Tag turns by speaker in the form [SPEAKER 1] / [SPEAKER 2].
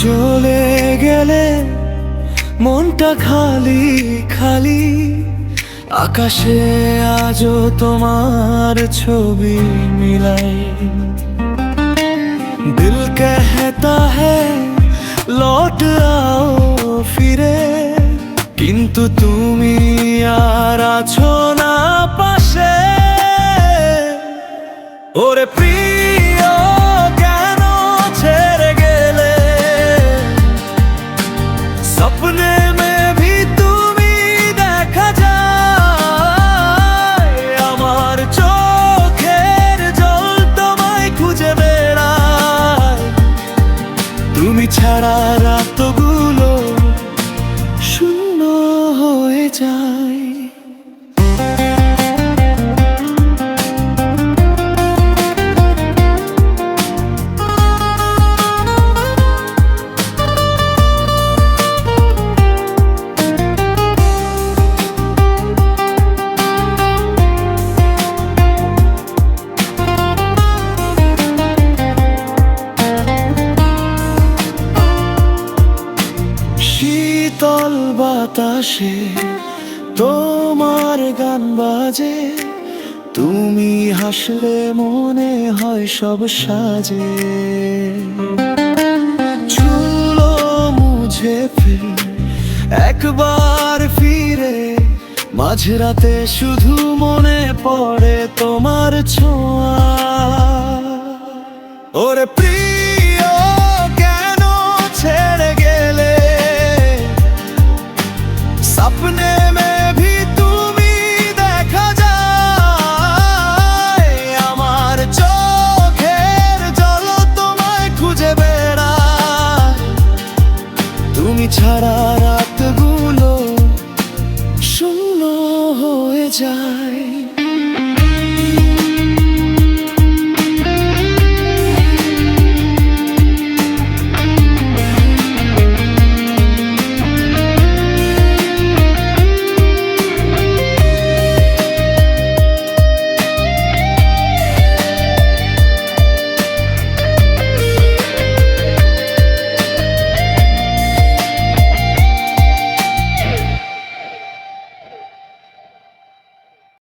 [SPEAKER 1] চলে গেলে মনটা খালি খালি, আকাশে আজও তোমার ছবি মিলাই। दिल कहता है लौट आओ ফিরে, কিন্তু তুমি আর আছো না পাশে। ওরে প্রিয় কেন ছেড়ে গেলে, স্বপ্নে में भी তুমি দেখা যায়। আমার চোখের জল তোমায় খুঁজে বেড়ায়, তুমি ছাড়া রাতগুলো শূন্য হয়ে যায়। শীতল বাতাসে তোমার গান বাজে, তুমি হাসলে মনে হয় সব সাজে। ছুলো মুঝে ফির একবার ফিরে, মাঝরাতে শুধু মনে পড়ে তোমার ছোঁয়া। ওরে প্রিয় কেন ছেড়ে গেলে, सपने में